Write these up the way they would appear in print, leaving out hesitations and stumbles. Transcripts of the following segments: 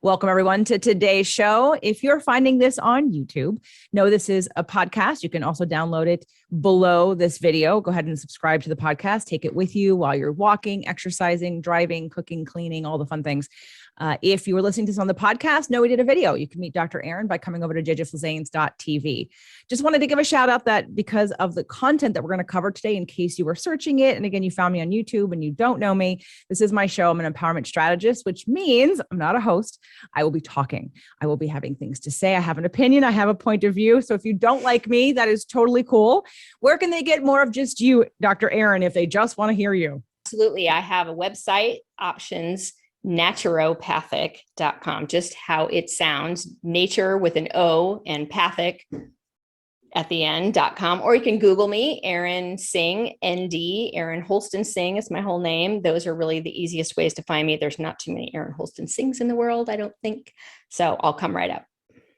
Welcome, everyone, to today's show. If you're finding this on YouTube, know this is a podcast. You can also download it below this video. Go ahead and subscribe to the podcast. Take it with you while you're walking, exercising, driving, cooking, cleaning, all the fun things. If you were listening to this on the podcast, know we did a video. You can meet Dr. Erin by coming over to jjflazanes.tv. Just wanted to give a shout out that because of the content that we're going to cover today, in case you were searching it, and again, you found me on YouTube and you don't know me, this is my show. I'm an empowerment strategist, which means I'm not a host. I will be talking. I will be having things to say. I have an opinion. I have a point of view. So if you don't like me, that is totally cool. Where can they get more of just you, Dr. Erin, if they just want to hear you? Absolutely. I have a website, Options Naturopathic.com, just how it sounds, nature with an O and pathic at the end.com, or you can Google me, Erin Singh, ND, Erin Holston Singh is my whole name. Those are really the easiest ways to find me. There's not too many Erin Holston Singhs in the world, I don't think. So I'll come right up.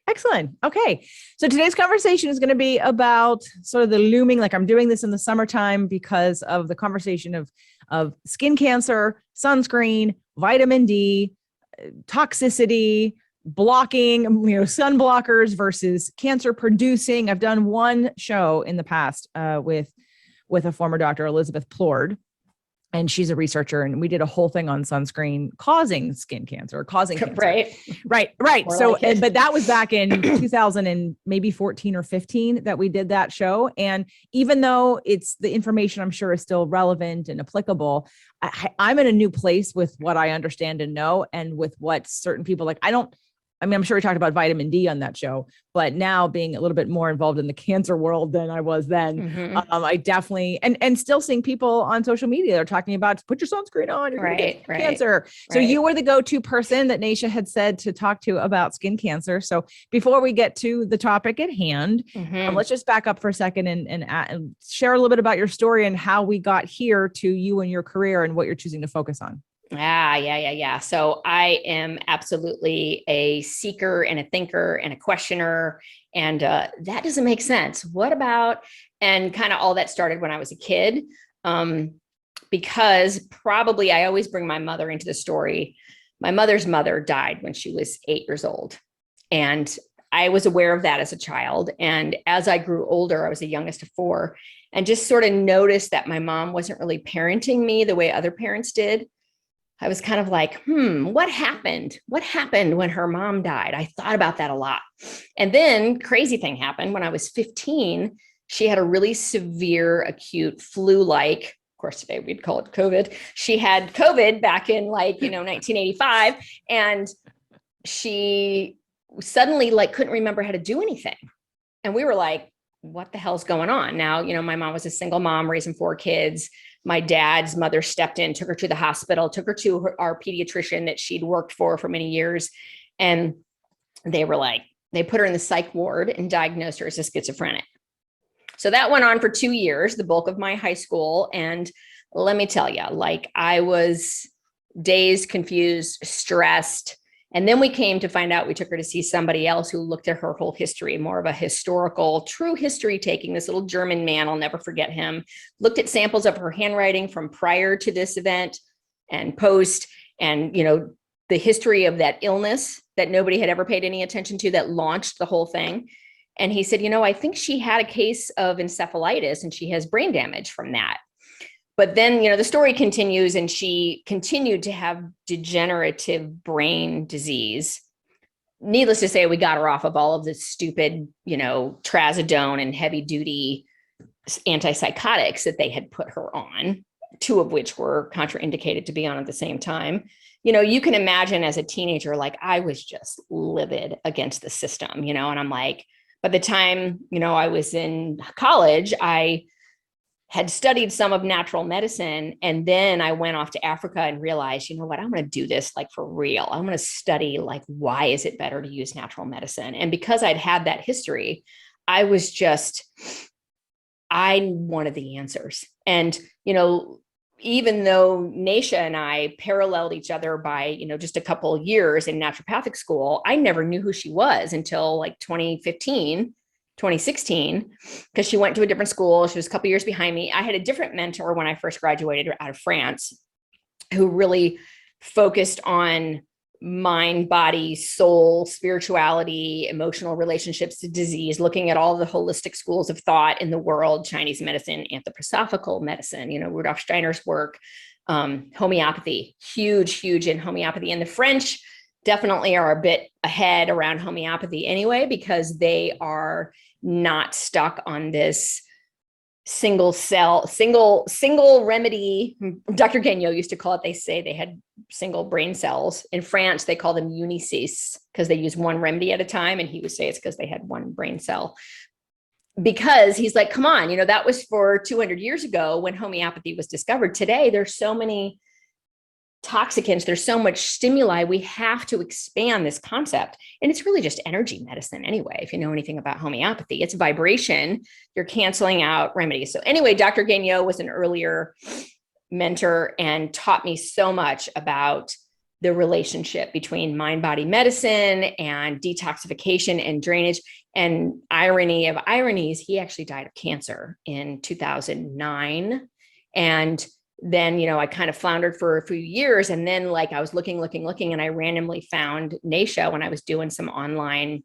Excellent. Okay. So today's conversation is going to be about sort of the looming, like I'm doing this in the summertime because of the conversation of skin cancer, sunscreen, vitamin D, toxicity, blocking, sun blockers versus cancer producing. I've done one show in the past with a former doctor, Elizabeth Plord, and she's a researcher, and we did a whole thing on sunscreen causing skin cancer, or causing cancer. Right. More So, like but that was back in 2000 and maybe 14 or 15 that we did that show. And even though it's the information, I'm sure, is still relevant and applicable, I'm in a new place with what I understand and know, and with what certain people like. I'm sure we talked about vitamin D on that show, but now being a little bit more involved in the cancer world than I was then, I definitely, and still seeing people on social media are talking about, put your sunscreen on, you're going to get cancer. So you were the go-to person that Nasha had said to talk to about skin cancer. So before we get to the topic at hand, let's just back up for a second and share a little bit about your story and how we got here to you and your career and what you're choosing to focus on. Yeah. So I am absolutely a seeker and a thinker and a questioner. And that doesn't make sense. What about, and kind of all that started when I was a kid, because probably I always bring my mother into the story. My mother's mother died when she was 8 years old. And I was aware of that as a child. And as I grew older, I was the youngest of 4, and just sort of noticed that my mom wasn't really parenting me the way other parents did. I was kind of like, what happened? What happened when her mom died? I thought about that a lot. And then crazy thing happened when I was 15. She had a really severe acute flu-like, of course, today we'd call it COVID. She had COVID back in 1985. And she suddenly couldn't remember how to do anything. And we were like, what the hell's going on? Now, my mom was a single mom raising 4 kids. My dad's mother stepped in, took her to the hospital, took her to our pediatrician that she'd worked for many years. And they put her in the psych ward and diagnosed her as a schizophrenic. So that went on for 2 years, the bulk of my high school. And let me tell you, I was dazed, confused, stressed. And then we came to find out, we took her to see somebody else who looked at her whole history, more of a historical, true history taking. This little German man, I'll never forget him, looked at samples of her handwriting from prior to this event and post, and, the history of that illness that nobody had ever paid any attention to that launched the whole thing. And he said, I think she had a case of encephalitis and she has brain damage from that. But then, the story continues, and she continued to have degenerative brain disease. Needless to say, we got her off of all of the stupid, trazodone and heavy duty antipsychotics that they had put her on, 2 of which were contraindicated to be on at the same time. You can imagine as a teenager, I was just livid against the system, and I'm like, by the time, I was in college, I had studied some of natural medicine. And then I went off to Africa and realized, I'm going to do this for real. I'm going to study why is it better to use natural medicine? And because I'd had that history, I wanted the answers. And, even though Nasha and I paralleled each other by, just a couple of years in naturopathic school, I never knew who she was until 2015. 2016, because she went to a different school. She was a couple years behind me. I had a different mentor when I first graduated out of France, who really focused on mind, body, soul, spirituality, emotional relationships to disease, looking at all the holistic schools of thought in the world, Chinese medicine, anthroposophical medicine, Rudolf Steiner's work, homeopathy, huge in homeopathy. And the French definitely are a bit ahead around homeopathy anyway, because they are not stuck on this single remedy. Dr. Gagnon used to call it, they say they had single brain cells. In France, they call them unicis because they use one remedy at a time. And he would say it's because they had one brain cell. Because he's like, come on, that was for 200 years ago when homeopathy was discovered. Today, there's so many toxicants, there's so much stimuli, we have to expand this concept. And it's really just energy medicine anyway. If you know anything about homeopathy, it's vibration, you're canceling out remedies. So anyway, Dr. Gagnon was an earlier mentor and taught me so much about the relationship between mind-body medicine and detoxification and drainage. And irony of ironies, he actually died of cancer in 2009. And then, I kind of floundered for a few years. And then I was looking, and I randomly found Nasha when I was doing some online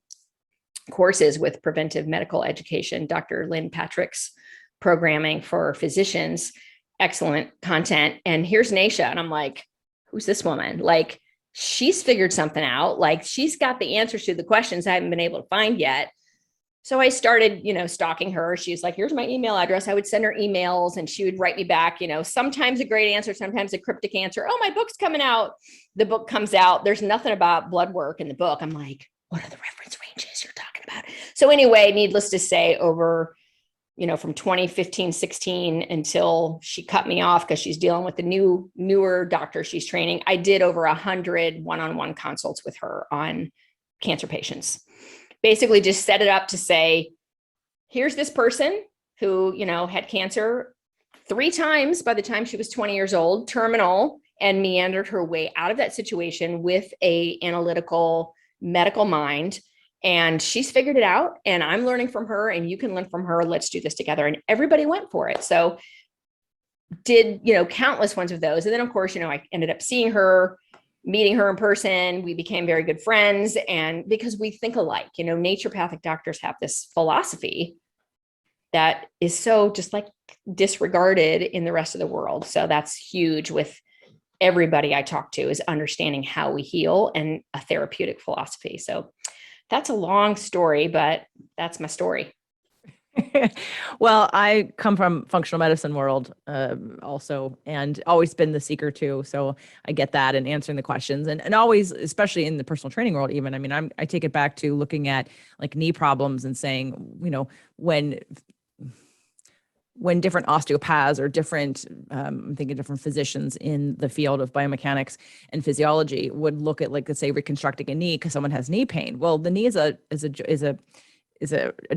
courses with preventive medical education, Dr. Lynn Patrick's programming for physicians, excellent content. And here's Nasha. And I'm like, who's this woman? She's figured something out. She's got the answers to the questions I haven't been able to find yet. So I started, stalking her. She's like, here's my email address. I would send her emails and she would write me back, sometimes a great answer, sometimes a cryptic answer. Oh, my book's coming out. The book comes out. There's nothing about blood work in the book. I'm like, what are the reference ranges you're talking about? So anyway, needless to say, over, from 2015, 16 until she cut me off because she's dealing with the newer doctor she's training, I did over 100 one-on-one consults with her on cancer patients. Basically just set it up to say, here's this person who, had cancer 3 times by the time she was 20 years old, terminal, and meandered her way out of that situation with a analytical medical mind. And she's figured it out, and I'm learning from her, and you can learn from her. Let's do this together. And everybody went for it. So did, countless ones of those. And then of course, I ended up seeing her, meeting her in person. We became very good friends. And because we think alike, naturopathic doctors have this philosophy that is so just disregarded in the rest of the world. So that's huge with everybody I talk to, is understanding how we heal and a therapeutic philosophy. So that's a long story, but that's my story. Well, I come from functional medicine world also, and always been the seeker too. So I get that, and answering the questions, and always, especially in the personal training world, even, I take it back to looking at knee problems and saying, when different osteopaths or different, I'm thinking different physicians in the field of biomechanics and physiology would look at, let's say, reconstructing a knee because someone has knee pain. Well, the knee is a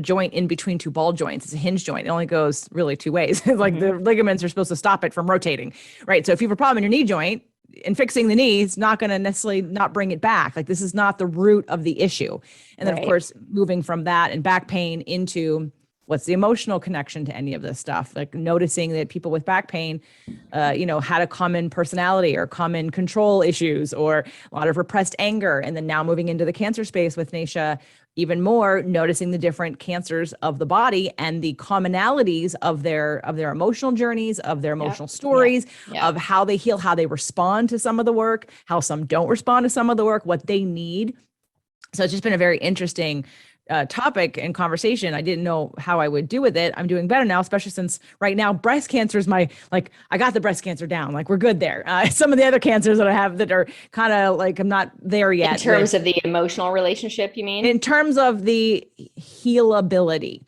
joint in between 2 ball joints. It's a hinge joint. It only goes really 2 ways. The ligaments are supposed to stop it from rotating, right? So if you have a problem in your knee joint, and fixing the knee is not going to necessarily not bring it back. This is not the root of the issue. And then, of course, moving from that and back pain into what's the emotional connection to any of this stuff? Noticing that people with back pain, had a common personality or common control issues or a lot of repressed anger. And then now moving into the cancer space with Nasha, even more noticing the different cancers of the body and the commonalities of their emotional journeys, of their emotional stories, of how they heal, how they respond to some of the work, how some don't respond to some of the work, what they need. So it's just been a very interesting topic and conversation. I didn't know how I would do with it. I'm doing better now, especially since right now breast cancer is I got the breast cancer down. We're good there. Some of the other cancers that I have that are kind of I'm not there yet. In terms of the emotional relationship, you mean? In terms of the healability,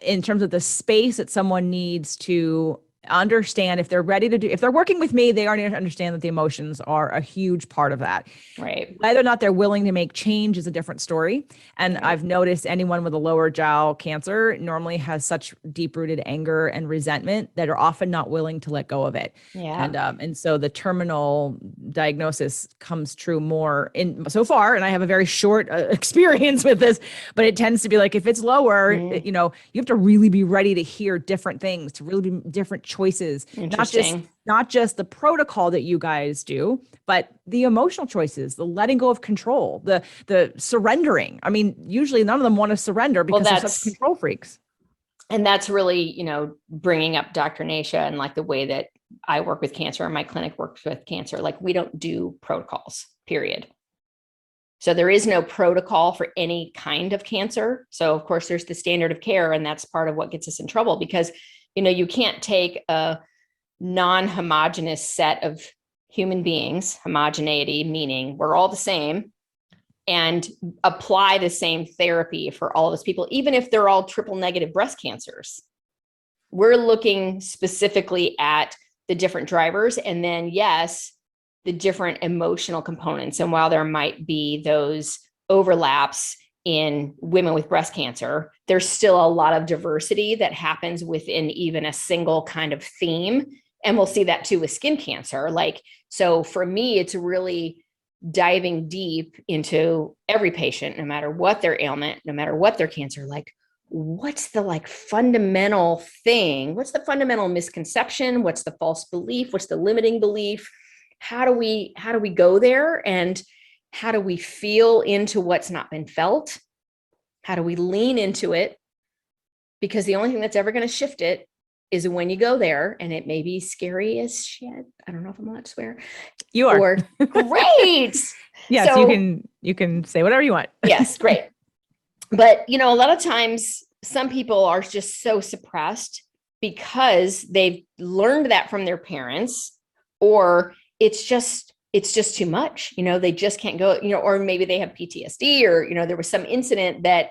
in terms of the space that someone needs to understand if they're ready to if they're working with me, they already understand that the emotions are a huge part of that. Right. Whether or not they're willing to make change is a different story. And I've noticed anyone with a lower jowl cancer normally has such deep-rooted anger and resentment that are often not willing to let go of it. Yeah. And so the terminal diagnosis comes true more in so far. And I have a very short experience with this, but it tends to be like, if it's lower, you have to really be ready to hear different things, to really be different choices, not just the protocol that you guys do, but the emotional choices, the letting go of control, the surrendering. I mean, usually none of them want to surrender because they're such control freaks. And that's really, bringing up Dr. Nasha and like the way that I work with cancer and my clinic works with cancer. Like, we don't do protocols, period. So there is no protocol for any kind of cancer. So of course there's the standard of care, and that's part of what gets us in trouble, because, you can't take a non-homogeneous set of human beings, homogeneity, meaning we're all the same, and apply the same therapy for all of those people, even if they're all triple negative breast cancers. We're looking specifically at the different drivers, and then, yes, the different emotional components. And while there might be those overlaps in women with breast cancer, there's still a lot of diversity that happens within even a single kind of theme. And we'll see that too with skin cancer. So for me, it's really diving deep into every patient, no matter what their ailment, no matter what their cancer, what's the fundamental thing? What's the fundamental misconception? What's the false belief? What's the limiting belief? How do we go there? And how do we feel into what's not been felt? How do we lean into it? Because the only thing that's ever going to shift it is when you go there, and it may be scary as shit. I don't know if I'm allowed to swear. You are. Or, great. Yes, so, you can say whatever you want. Yes, great. But, a lot of times some people are just so suppressed because they've learned that from their parents, or it's just too much. They just can't go, or maybe they have PTSD, or, there was some incident that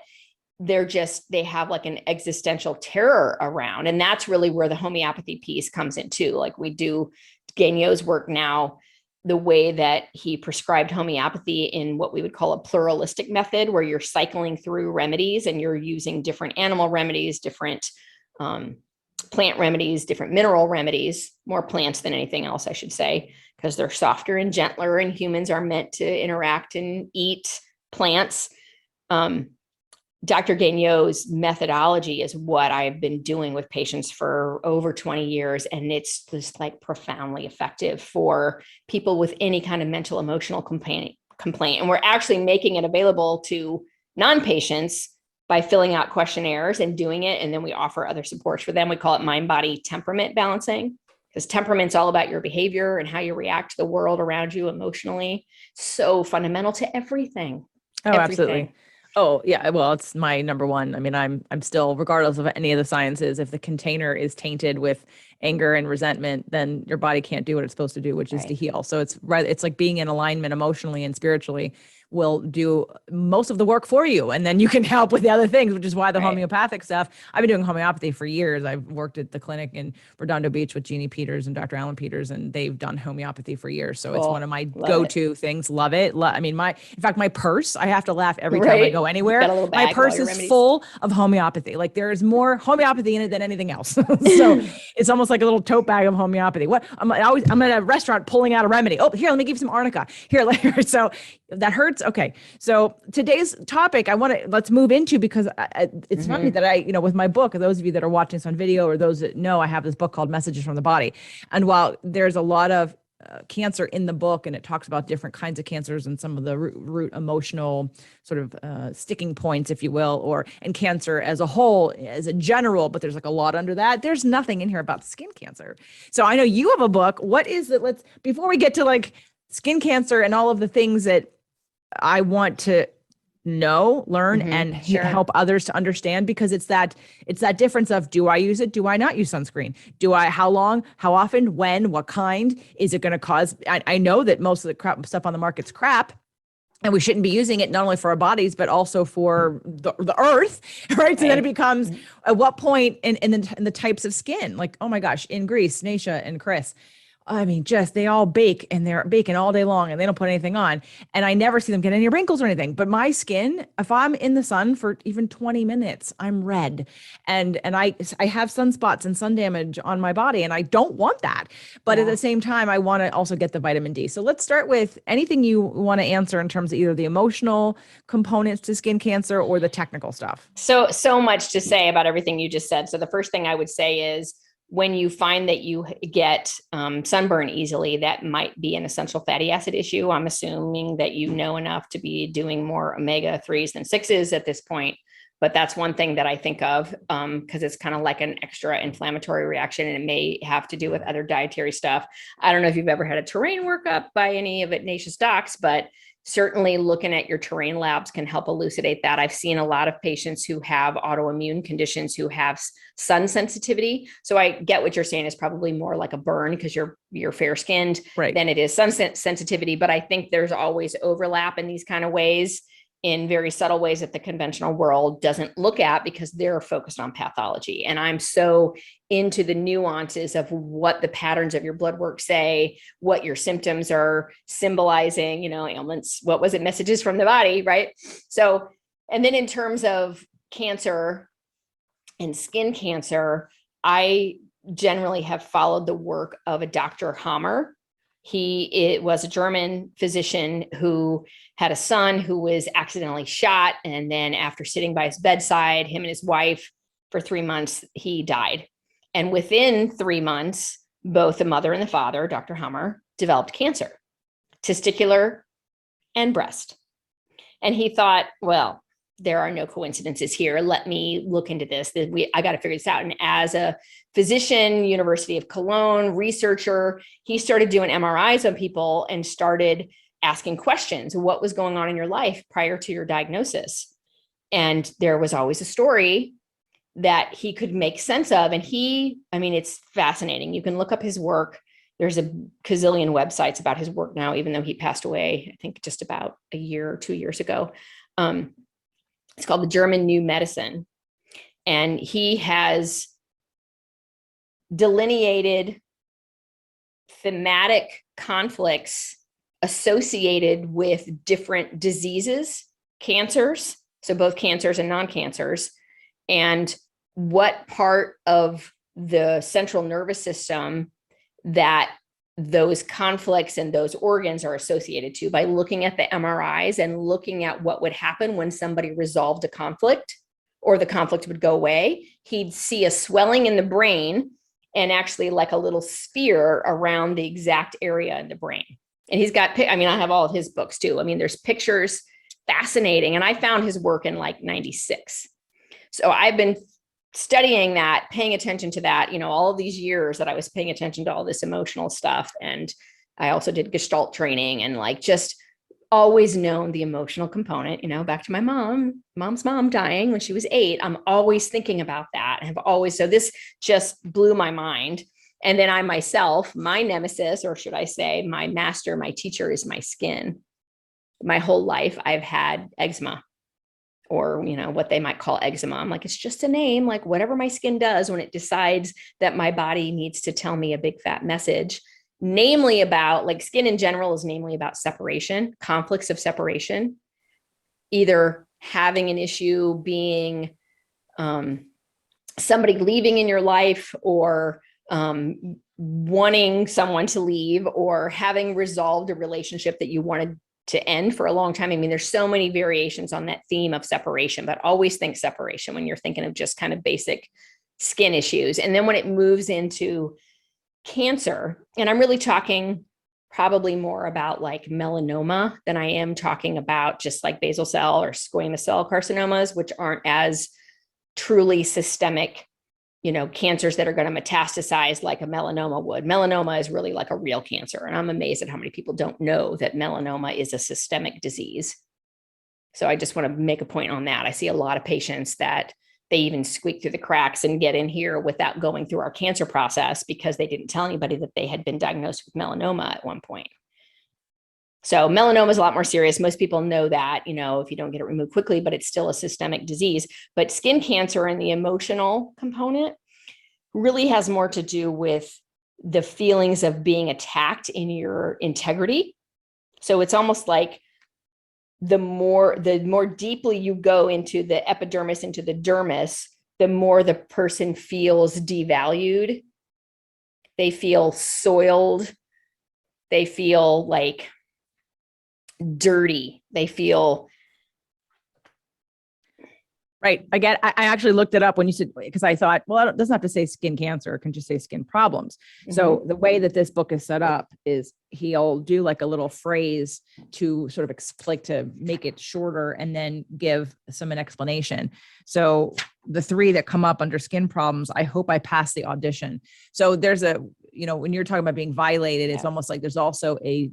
they have like an existential terror around. And that's really where the homeopathy piece comes in too. Like, we do Gagno's work now, the way that he prescribed homeopathy in what we would call a pluralistic method, where you're cycling through remedies and you're using different animal remedies, different plant remedies, different mineral remedies, more plants than anything else, I should say, because they're softer and gentler, and humans are meant to interact and eat plants. Dr. Gagno's methodology is what I've been doing with patients for over 20 years. And it's just profoundly effective for people with any kind of mental, emotional complaint. And we're actually making it available to non-patients by filling out questionnaires and doing it. And then we offer other supports for them. We call it mind, body, temperament balancing, because temperament's all about your behavior and how you react to the world around you emotionally. So fundamental to everything. Oh, absolutely. Oh yeah. Well, it's my number one. I mean, I'm still, regardless of any of the sciences, if the container is tainted with anger and resentment, then your body can't do what it's supposed to do, which is to heal. So it's like being in alignment emotionally and spiritually will do most of the work for you. And then you can help with the other things, which is why the homeopathic stuff, I've been doing homeopathy for years. I've worked at the clinic in Redondo Beach with Jeannie Peters and Dr. Alan Peters, and they've done homeopathy for years. So it's one of my go-to things. Love it. I mean, in fact, my purse, I have to laugh every time I go anywhere. My purse is full of homeopathy. Like, there is more homeopathy in it than anything else. So it's almost like a little tote bag of homeopathy. I'm at a restaurant pulling out a remedy. Oh, here, let me give you some arnica. Here, so that hurts. Okay. So today's topic let's move into, because it's funny that with my book, those of you that are watching this on video, or those that know, I have this book called Messages from the Body. And while there's a lot of cancer in the book, and it talks about different kinds of cancers and some of the root emotional sort of sticking points, if you will, and cancer as a whole, as a general, but there's like a lot under that. There's nothing in here about skin cancer. So I know you have a book. What is it? Before we get to like skin cancer and all of the things that I want to know, learn, and help others to understand, because it's that difference of, do I use it? Do I not use sunscreen? How long, how often, when, what kind is it going to cause? I know that most of the crap stuff on the market's crap, and we shouldn't be using it not only for our bodies, but also for the earth, right? So then it becomes, at what point in the types of skin, like, oh my gosh, in Greece, Nasha and Chris, I mean, just they all bake and they're baking all day long and they don't put anything on. And I never see them get any wrinkles or anything. But my skin, if I'm in the sun for even 20 minutes, I'm red. And I have sunspots and sun damage on my body, and I don't want that. But at Yeah. the same time, I want to also get the vitamin D. So let's start with anything you want to answer in terms of either the emotional components to skin cancer or the technical stuff. So much to say about everything you just said. So the first thing I would say is, when you find that you get sunburn easily, that might be an essential fatty acid issue. I'm assuming that you know enough to be doing more omega-3s than 6s at this point. But that's one thing that I think of, because it's kind of like an extra inflammatory reaction, and it may have to do with other dietary stuff. I don't know if you've ever had a terrain workup by any of Ignatius docs, but certainly looking at your terrain labs can help elucidate that. I've seen a lot of patients who have autoimmune conditions who have sun sensitivity. So I get what you're saying is probably more like a burn because you're fair skinned Right. than it is sun sensitivity. But I think there's always overlap in these kind of ways, in very subtle ways that the conventional world doesn't look at because they're focused on pathology. And I'm so into the nuances of what the patterns of your blood work say, what your symptoms are symbolizing, ailments, what was it, messages from the body, right? So, and then in terms of cancer and skin cancer, I generally have followed the work of a Dr. Hammer. It was a German physician who had a son who was accidentally shot. And then after sitting by his bedside, him and his wife, for 3 months, he died. And within 3 months, both the mother and the father, Dr. Hammer, developed cancer, testicular and breast. And he thought, well, there are no coincidences here. Let me look into this. I got to figure this out. And as a physician, University of Cologne researcher, he started doing MRIs on people and started asking questions. What was going on in your life prior to your diagnosis? And there was always a story that he could make sense of. And it's fascinating. You can look up his work. There's a gazillion websites about his work now, even though he passed away, I think just about a year or 2 years ago. It's called the German New Medicine. And he has delineated thematic conflicts associated with different diseases, cancers, so both cancers and non-cancers, and what part of the central nervous system that those conflicts and those organs are associated to, by looking at the MRIs and looking at what would happen when somebody resolved a conflict or the conflict would go away. He'd see a swelling in the brain and actually like a little sphere around the exact area in the brain. And he's got, I have all of his books too. There's pictures, fascinating. And I found his work in like 96. So I've been studying that, paying attention to that, all of these years that I was paying attention to all this emotional stuff. And I also did Gestalt training and just always known the emotional component, back to my mom's mom dying when she was 8. I'm always thinking about that. So this just blew my mind. And then I myself, my nemesis, or should I say my master, my teacher, is my skin. My whole life, I've had eczema, or, what they might call eczema. I'm like, it's just a name, like whatever my skin does when it decides that my body needs to tell me a big fat message, namely about, like, skin in general is namely about separation, conflicts of separation, either having an issue being somebody leaving in your life, or wanting someone to leave, or having resolved a relationship that you wanted to end for a long time. There's so many variations on that theme of separation, but always think separation when you're thinking of just kind of basic skin issues. And then when it moves into cancer, and I'm really talking probably more about like melanoma than I am talking about just like basal cell or squamous cell carcinomas, which aren't as truly systemic, cancers that are going to metastasize like a melanoma would. Melanoma is really like a real cancer. And I'm amazed at how many people don't know that melanoma is a systemic disease. So I just want to make a point on that. I see a lot of patients that they even squeak through the cracks and get in here without going through our cancer process because they didn't tell anybody that they had been diagnosed with melanoma at one point. So melanoma is a lot more serious. Most people know that, if you don't get it removed quickly, but it's still a systemic disease. But skin cancer and the emotional component really has more to do with the feelings of being attacked in your integrity. So it's almost like the more deeply you go into the epidermis, into the dermis, the more the person feels devalued. They feel soiled. They feel like dirty. They feel right. I actually looked it up when you said, because I thought, well, it doesn't have to say skin cancer. It can just say skin problems. So the way that this book is set up is he'll do like a little phrase to sort of like to make it shorter and then give an explanation. So the 3 that come up under skin problems, I hope I pass the audition. So there's when you're talking about being violated, it's almost like there's also a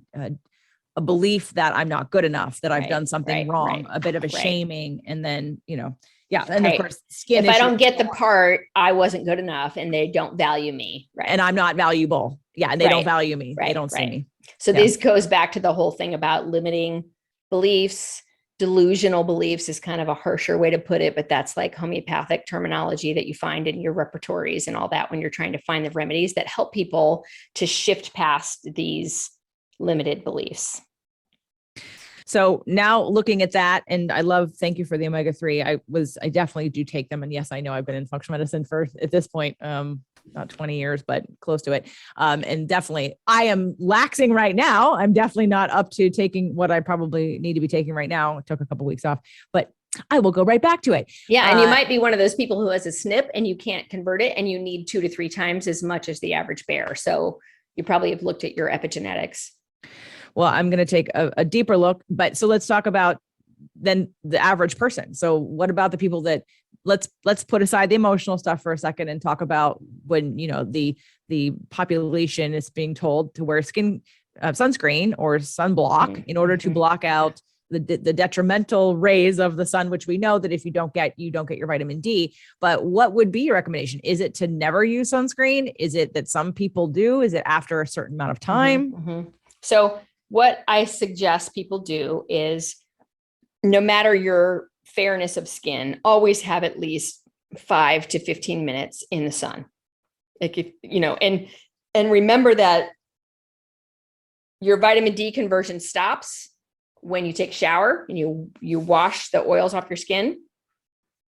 belief that I'm not good enough, that I've done something wrong, a bit of a shaming. And then, and of course, skin. If I don't get the part, I wasn't good enough and they don't value me. Right. And I'm not valuable. Yeah. And they don't value me. They don't see me. So this goes back to the whole thing about limiting beliefs. Delusional beliefs is kind of a harsher way to put it, but that's like homeopathic terminology that you find in your repertories and all that when you're trying to find the remedies that help people to shift past these limited beliefs. So now looking at that, and thank you for the omega-3. I definitely do take them. And yes, I know I've been in functional medicine for at this point, not 20 years, but close to it. And definitely I am laxing right now. I'm definitely not up to taking what I probably need to be taking right now. I took a couple of weeks off, but I will go right back to it. Yeah. And you might be one of those people who has a SNP and you can't convert it and you need 2 to 3 times as much as the average bear. So you probably have looked at your epigenetics. Well, I'm going to take a deeper look, but so let's talk about then the average person. So what about the people that let's put aside the emotional stuff for a second and talk about when, the population is being told to wear sunscreen or sunblock in order to block out the detrimental rays of the sun, which we know that if you don't get your vitamin D. But what would be your recommendation? Is it to never use sunscreen? Is it that some people do? Is it after a certain amount of time? So what I suggest people do is, no matter your fairness of skin, always have at least 5 to 15 minutes in the sun. Like, and remember that your vitamin D conversion stops when you take a shower and you wash the oils off your skin.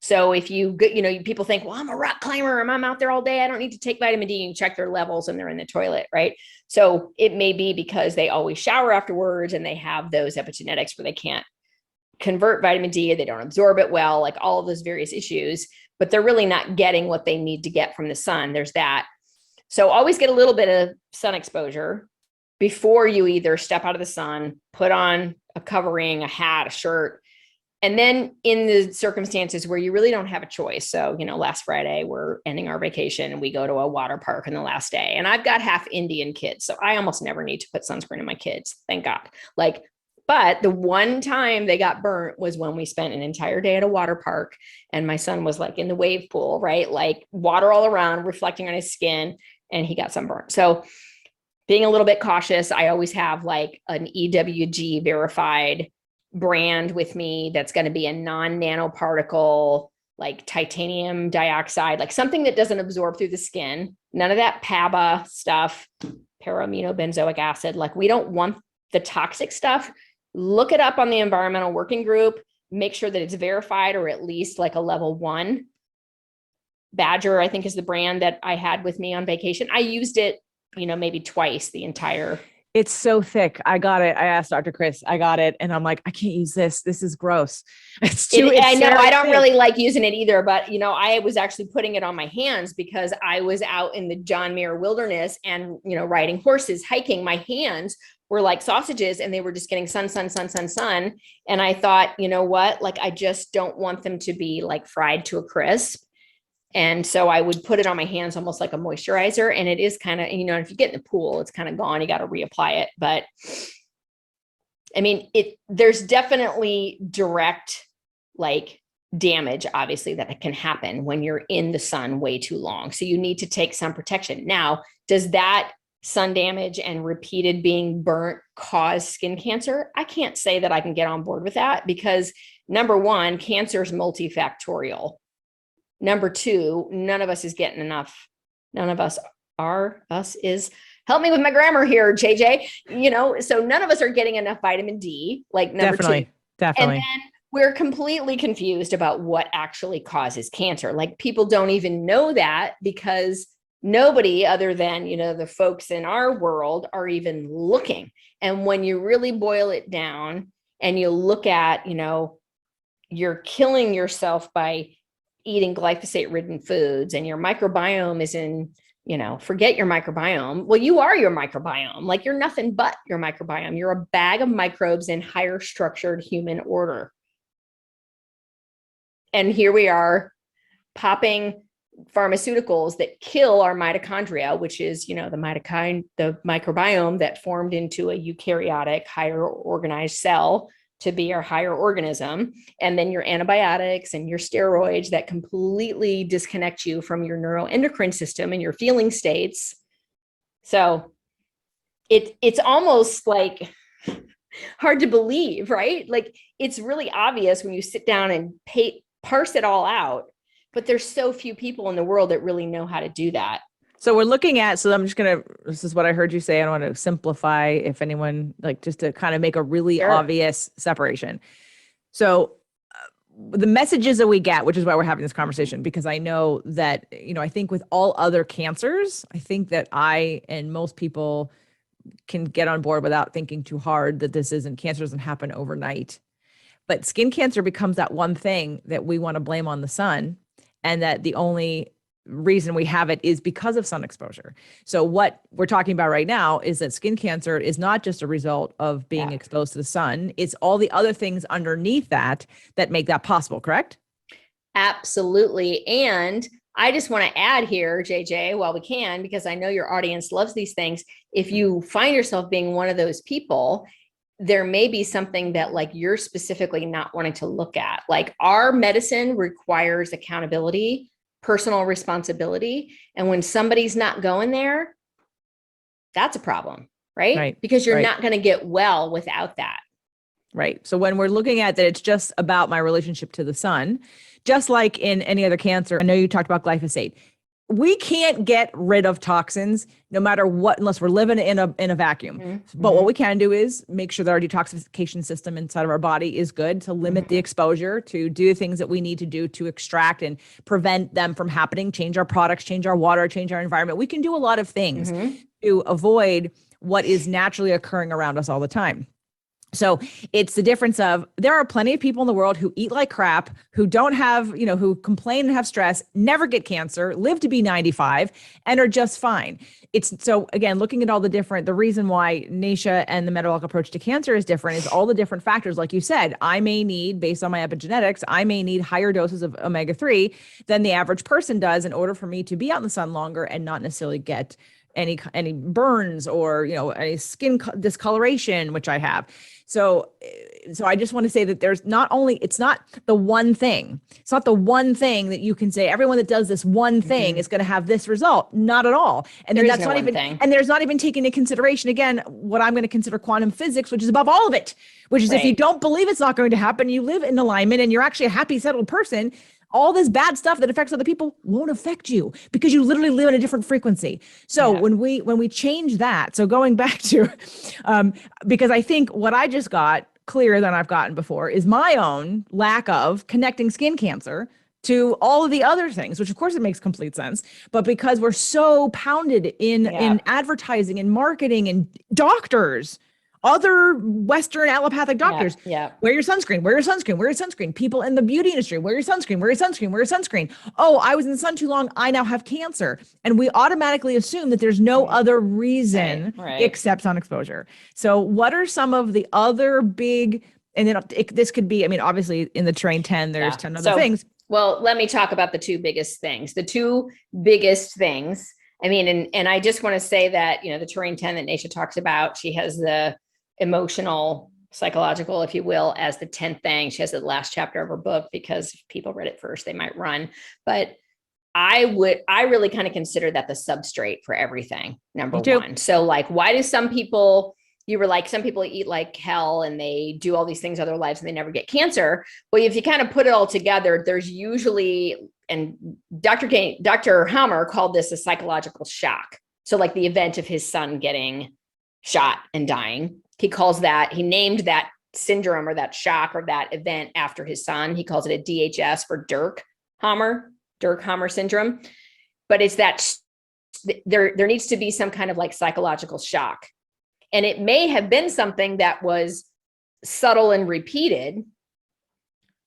So if people think, well, I'm a rock climber and I'm out there all day, I don't need to take vitamin D, and check their levels and they're in the toilet, right? So it may be because they always shower afterwards and they have those epigenetics where they can't convert vitamin D, they don't absorb it well, like all of those various issues, but they're really not getting what they need to get from the sun. There's that. So always get a little bit of sun exposure before you either step out of the sun, put on a covering, a hat, a shirt. And then in the circumstances where you really don't have a choice. So, last Friday, we're ending our vacation and we go to a water park on the last day. And I've got half Indian kids, so I almost never need to put sunscreen on my kids. Thank God. But the one time they got burnt was when we spent an entire day at a water park and my son was like in the wave pool, right? Like water all around, reflecting on his skin, and he got sunburned. So being a little bit cautious, I always have like an EWG verified brand with me that's going to be a non-nanoparticle, like titanium dioxide, like something that doesn't absorb through the skin. None of that PABA stuff, para-aminobenzoic acid. Like, we don't want the toxic stuff. Look it up on the environmental working group, make sure that it's verified or at least like a level 1. Badger, I think, is the brand that I had with me on vacation. I used it, maybe twice the entire. It's so thick. I got it. I asked Dr. Chris, I got it. And I'm like, I can't use this. This is gross. I know. I don't really like using it either, but I was actually putting it on my hands because I was out in the John Muir wilderness and, riding horses, hiking. My hands were like sausages and they were just getting sun. And I thought, you know what? Like, I just don't want them to be like fried to a crisp. And so I would put it on my hands almost like a moisturizer. And it is kind of, if you get in the pool, it's kind of gone. You got to reapply it. But I mean, there's definitely direct like damage, obviously, that can happen when you're in the sun way too long. So you need to take sun protection. Now, does that sun damage and repeated being burnt cause skin cancer? I can't say that I can get on board with that because, number one, cancer is multifactorial. Number two, none of us is getting enough. None of us us is, help me with my grammar here, JJ, so none of us are getting enough vitamin D, like number two. Definitely. And then we're completely confused about what actually causes cancer. Like people don't even know that because nobody other than, the folks in our world are even looking. And when you really boil it down and you look at, you're killing yourself by eating glyphosate-ridden foods and your microbiome is in, forget your microbiome. Well, you are your microbiome. Like you're nothing but your microbiome. You're a bag of microbes in higher structured human order. And here we are popping pharmaceuticals that kill our mitochondria, which is, the microbiome that formed into a eukaryotic, higher organized cell to be our higher organism. And then your antibiotics and your steroids that completely disconnect you from your neuroendocrine system and your feeling states. So it's almost like hard to believe, right? Like it's really obvious when you sit down and parse it all out, but there's so few people in the world that really know how to do that. So we're looking at, this is what I heard you say. I don't want to simplify if anyone, like just to kind of make a really obvious separation. So the messages that we get, which is why we're having this conversation, because I know that, I think with all other cancers, I think that I and most people can get on board without thinking too hard that cancer doesn't happen overnight. But skin cancer becomes that one thing that we want to blame on the sun, and that the only reason we have it is because of sun exposure. So what we're talking about right now is that skin cancer is not just a result of being exposed to the sun. It's all the other things underneath that make that possible, correct? Absolutely. And I just want to add here, JJ, while we can, because I know your audience loves these things. If you find yourself being one of those people, there may be something that like you're specifically not wanting to look at. Like our medicine requires accountability, personal responsibility. And when somebody's not going there, that's a problem, right? Because you're not going to get well without that. Right. So when we're looking at that, it's just about my relationship to the sun, just like in any other cancer. I know you talked about glyphosate. We can't get rid of toxins no matter what, unless we're living in a vacuum. Mm-hmm. But what we can do is make sure that our detoxification system inside of our body is good to limit the exposure, to do things that we need to do to extract and prevent them from happening, change our products, change our water, change our environment. We can do a lot of things to avoid what is naturally occurring around us all the time. So it's the difference of, there are plenty of people in the world who eat like crap, who don't have, who complain and have stress, never get cancer, live to be 95 and are just fine. So again, looking at all the reason why Nasha and the metabolic approach to cancer is different is all the different factors. Like you said, I may need, based on my epigenetics, I may need higher doses of omega-3 than the average person does in order for me to be out in the sun longer and not necessarily get any burns or, any skin discoloration, which I have. So I just want to say that it's not the one thing. It's not the one thing that you can say, everyone that does this one thing is going to have this result. Not at all. And then that's not even, and there's not even taking into consideration, again, what I'm going to consider quantum physics, which is above all of it, which is if you don't believe it's not going to happen, you live in alignment and you're actually a happy, settled person, all this bad stuff that affects other people won't affect you because you literally live in a different frequency. So when we change that, so going back to, because I think what I just got clearer than I've gotten before is my own lack of connecting skin cancer to all of the other things, which of course it makes complete sense. But because we're so pounded in advertising and marketing and doctors, other Western allopathic doctors, wear your sunscreen, wear your sunscreen, wear your sunscreen. People in the beauty industry, wear your sunscreen, wear your sunscreen, wear your sunscreen. Oh, I was in the sun too long, I now have cancer. And we automatically assume that there's no other reason except sun exposure. So what are some of the other big, and then this could be, obviously in the Terrain 10, there's 10 other things. Well, let me talk about the two biggest things. And I just want to say that, the Terrain 10 that Nasha talks about, she has the emotional, psychological, if you will, as the 10th thing. She has the last chapter of her book because if people read it first, they might run. But I really kind of consider that the substrate for everything, number one. So like, why do some people eat like hell and they do all these things other lives and they never get cancer? Well, if you kind of put it all together, there's usually, and Dr. Hammer called this a psychological shock. So like the event of his son getting shot and dying, he named that syndrome or that shock or that event after his son. He calls it a DHS for Dirkhammer syndrome. But it's that there needs to be some kind of like psychological shock. And it may have been something that was subtle and repeated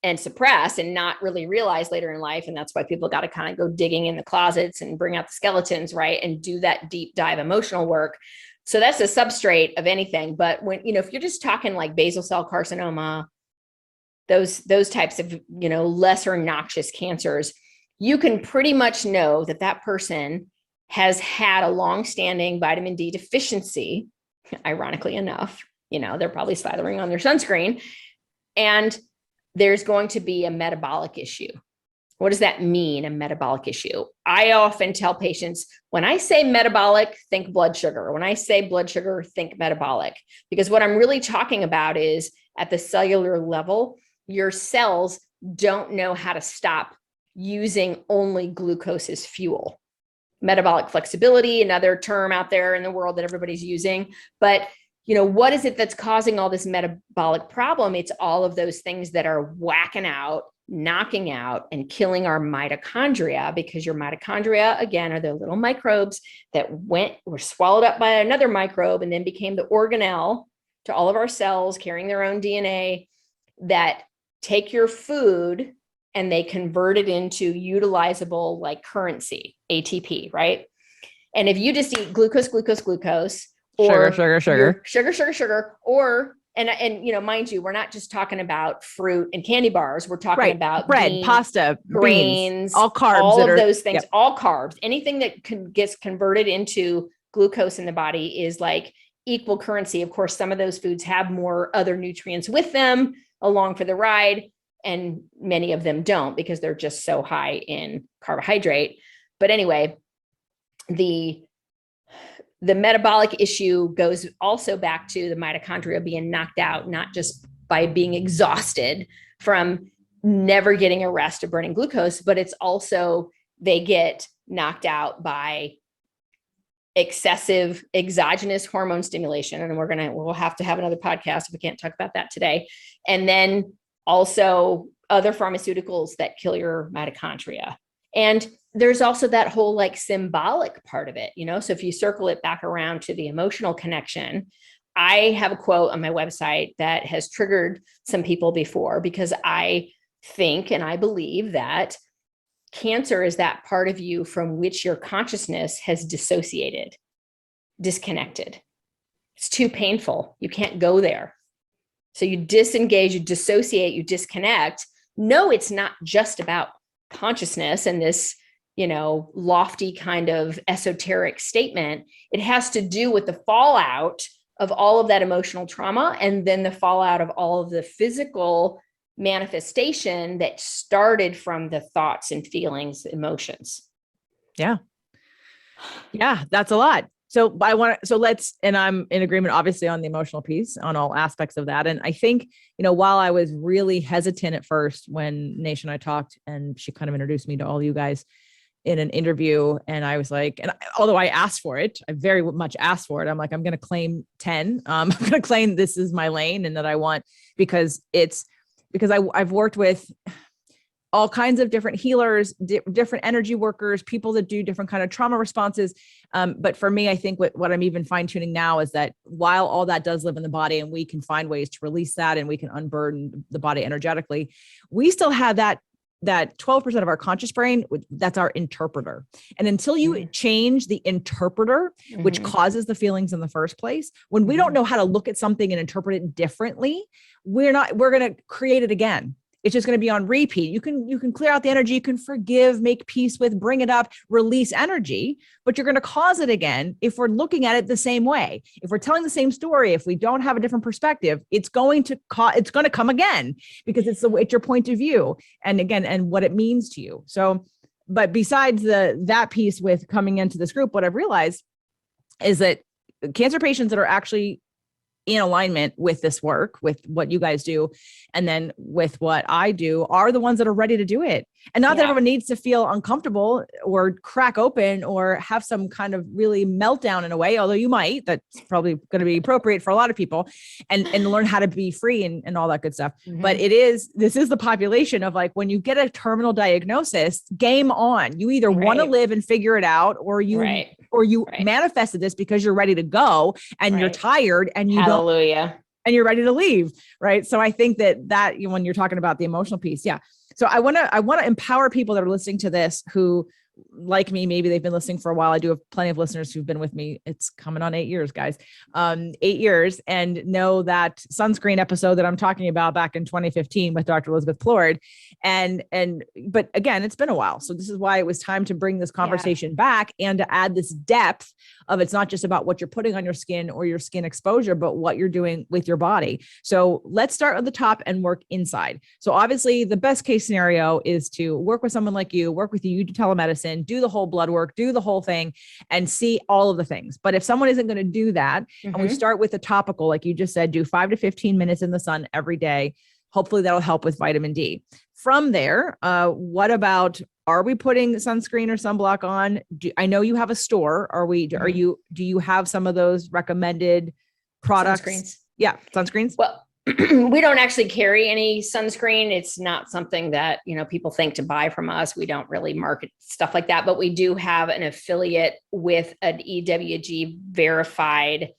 and suppressed and not really realized later in life. And that's why people got to kind of go digging in the closets and bring out the skeletons, right? And do that deep dive emotional work. So that's a substrate of anything. But when, if you're just talking like basal cell carcinoma, those types of, lesser noxious cancers, you can pretty much know that that person has had a long-standing vitamin D deficiency, ironically enough. They're probably slathering on their sunscreen, and there's going to be a metabolic issue. What does that mean, a metabolic issue? I often tell patients, when I say metabolic, think blood sugar. When I say blood sugar, think metabolic. Because what I'm really talking about is at the cellular level, your cells don't know how to stop using only glucose as fuel. Metabolic flexibility, another term out there in the world that everybody's using. But what is it that's causing all this metabolic problem? It's all of those things that are whacking out, knocking out, and killing our mitochondria, because your mitochondria, again, are the little microbes that were swallowed up by another microbe and then became the organelle to all of our cells, carrying their own DNA, that take your food and they convert it into utilizable like currency, ATP, right? And if you just eat glucose, or sugar, or, and mind you, we're not just talking about fruit and candy bars. We're talking about bread, pasta, grains, beans, all carbs, all of those things, all carbs, anything that gets converted into glucose in the body is like equal currency. Of course, some of those foods have more other nutrients with them along for the ride, and many of them don't because they're just so high in carbohydrate. But anyway, the metabolic issue goes also back to the mitochondria being knocked out, not just by being exhausted from never getting a rest of burning glucose, but it's also they get knocked out by excessive exogenous hormone stimulation. And we'll have to have another podcast if we can't talk about that today. And then also other pharmaceuticals that kill your mitochondria. And there's also that whole like symbolic part of it, so if you circle it back around to the emotional connection, I have a quote on my website that has triggered some people before, because I think and I believe that cancer is that part of you from which your consciousness has disconnected. It's too painful. You can't go there. So you disengage, you dissociate, you disconnect. No, it's not just about consciousness and this, lofty kind of esoteric statement. It has to do with the fallout of all of that emotional trauma, and then the fallout of all of the physical manifestation that started from the thoughts and feelings, emotions. Yeah, that's a lot. So and I'm in agreement, obviously, on the emotional piece, on all aspects of that. And I think, while I was really hesitant at first when Nasha and I talked, and she kind of introduced me to all you guys in an interview, and I was like, although I asked for it, I very much asked for it. I'm like, I'm going to claim 10. I'm going to claim this is my lane and that I want, because I've worked with all kinds of different healers, different energy workers, people that do different kind of trauma responses. But for me, I think what I'm even fine tuning now is that while all that does live in the body and we can find ways to release that and we can unburden the body energetically, we still have that 12% of our conscious brain, that's our interpreter. And until you change the interpreter, which causes the feelings in the first place, when we don't know how to look at something and interpret it differently, we're going to create it again. It's just going to be on repeat. You can clear out the energy, you can forgive, make peace with, bring it up, release energy, but you're going to cause it again if we're looking at it the same way. If we're telling the same story, if we don't have a different perspective, it's going to come again, because it's your point of view and what it means to you. So, but besides that piece with coming into this group, what I've realized is that cancer patients that are actually in alignment with this work, with what you guys do, and then with what I do, are the ones that are ready to do it. And not that everyone needs to feel uncomfortable or crack open or have some kind of really meltdown in a way, although you might. That's probably going to be appropriate for a lot of people, and learn how to be free and all that good stuff. But this is the population of like, when you get a terminal diagnosis, game on. You either want to live and figure it out, or you manifested this because you're ready to go and you're tired and you Hallelujah. And you're ready to leave. Right. So I think that when you're talking about the emotional piece. Yeah. So I want to empower people that are listening to this who, like me, maybe they've been listening for a while. I do have plenty of listeners who've been with me. It's coming on 8 years, guys. 8 years, and know that Sunscreen episode that I'm talking about back in 2015 with Dr. Elizabeth Plord. But again, it's been a while. So this is why it was time to bring this conversation back and to add this depth of, it's not just about what you're putting on your skin or your skin exposure, but what you're doing with your body. So let's start at the top and work inside. So obviously the best case scenario is to work with someone like you, work with you do telemedicine, do the whole blood work, do the whole thing, and see all of the things. But if someone isn't going to do that, and we start with the topical, like you just said, do 5 to 15 minutes in the sun every day, hopefully that'll help with vitamin D. From there, what about, are we putting sunscreen or sunblock on? I know you have a store. Do you have some of those recommended products? Sunscreens. Yeah. Sunscreens. Well, we don't actually carry any sunscreen. It's not something that, people think to buy from us. We don't really market stuff like that, but we do have an affiliate with an EWG verified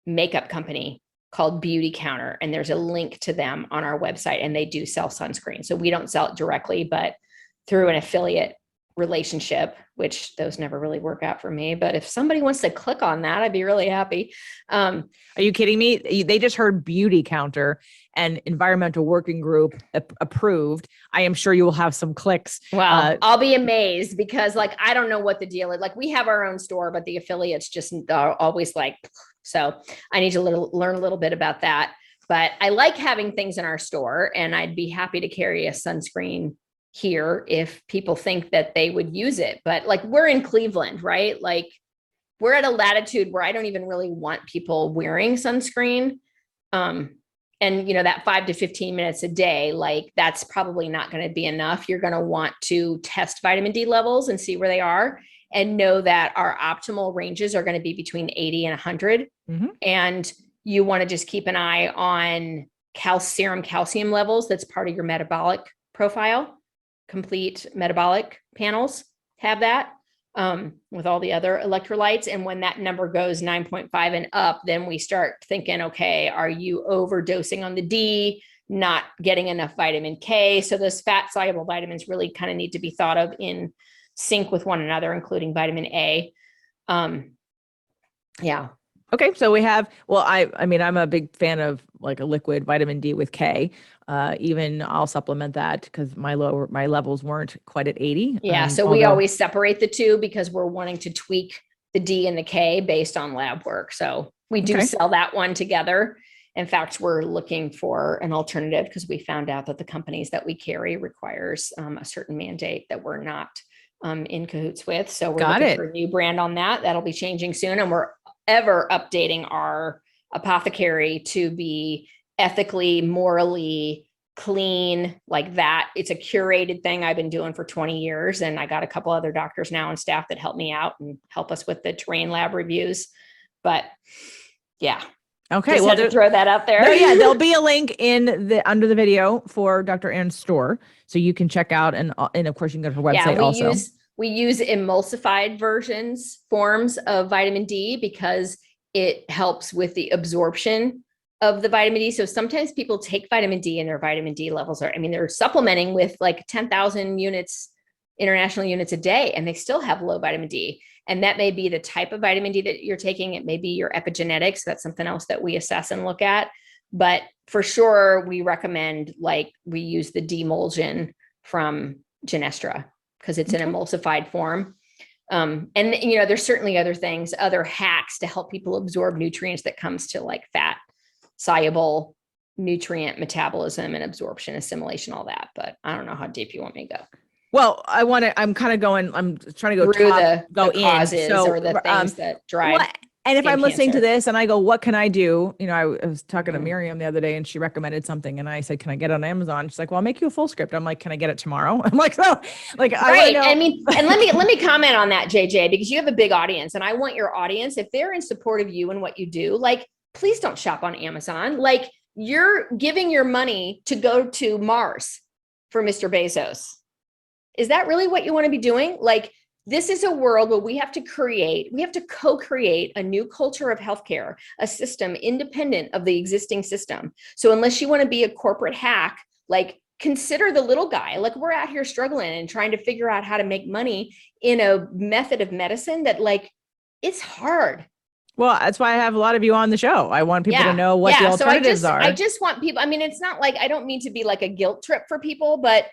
makeup company called Beauty Counter. And there's a link to them on our website, and they do sell sunscreen. So we don't sell it directly, but through an affiliate relationship, which those never really work out for me. But if somebody wants to click on that, I'd be really happy. Are you kidding me? They just heard Beauty Counter and Environmental Working Group approved. I am sure you will have some clicks. Wow. I'll be amazed, because I don't know what the deal is. We have our own store, but the affiliates just are always so I need to learn a little bit about that. But I like having things in our store, and I'd be happy to carry a sunscreen here if people think that they would use it. But we're in Cleveland, right? We're at a latitude where I don't even really want people wearing sunscreen. And that 5 to 15 minutes a day, that's probably not going to be enough. You're going to want to test vitamin D levels and see where they are, and know that our optimal ranges are going to be between 80 and 100. And you want to just keep an eye on serum calcium levels. That's part of your metabolic profile. Complete metabolic panels have that with all the other electrolytes. And when that number goes 9.5 and up, then we start thinking, okay, are you overdosing on the D, not getting enough vitamin K? So those fat soluble vitamins really kind of need to be thought of in sync with one another, including vitamin A. Yeah. Okay. So we have, I mean, I'm a big fan of a liquid vitamin D with K. Even I'll supplement that because my levels weren't quite at 80. Yeah. So we always separate the two because we're wanting to tweak the D and the K based on lab work. So we do sell that one together. In fact, we're looking for an alternative because we found out that the companies that we carry requires a certain mandate that we're not in cahoots with. So we're looking for a new brand on that. That'll be changing soon. And we're ever updating our apothecary to be ethically, morally clean, like that. It's a curated thing I've been doing for 20 years. And I got a couple other doctors now on staff that help me out and help us with the terrain lab reviews. But yeah. Okay. Just had to throw that out there. No, yeah. There'll be a link under the video for Dr. Erin's store. So you can check out, and of course you can go to her website also. We use emulsified forms of vitamin D because it helps with the absorption of the vitamin D. So sometimes people take vitamin D and their vitamin D levels they're supplementing with 10,000 international units a day, and they still have low vitamin D. And that may be the type of vitamin D that you're taking. It may be your epigenetics. That's something else that we assess and look at. But for sure, we recommend we use the Demulsion from Genestra because it's an emulsified form. And there's certainly other things, other hacks to help people absorb nutrients that comes to fat soluble nutrient metabolism and absorption, assimilation, all that. But I don't know how deep you want me to go. Well, I'm trying to go through the causes or the things that drive. And if skin I'm listening to cancer. this and I go, what can I do? I was talking to Miriam the other day and she recommended something and I said, can I get it on Amazon? She's like, well, I'll make you a full script. I'm like, can I get it tomorrow? I'm like, no, like, I want to Right. know. I mean, and let me comment on that, JJ, because you have a big audience and I want your audience, if they're in support of you and what you do, like, please don't shop on Amazon. Like, you're giving your money to go to Mars for Mr. Bezos. Is that really what you want to be doing? Like, this is a world where we have to co-create a new culture of healthcare, a system independent of the existing system. So unless you want to be a corporate hack, like, consider the little guy. Like, we're out here struggling and trying to figure out how to make money in a method of medicine that, like, it's hard. Well, that's why I have a lot of you on the show. I want people to know what the alternatives are. I just want people, I mean, it's not like, I don't mean to be like a guilt trip for people, but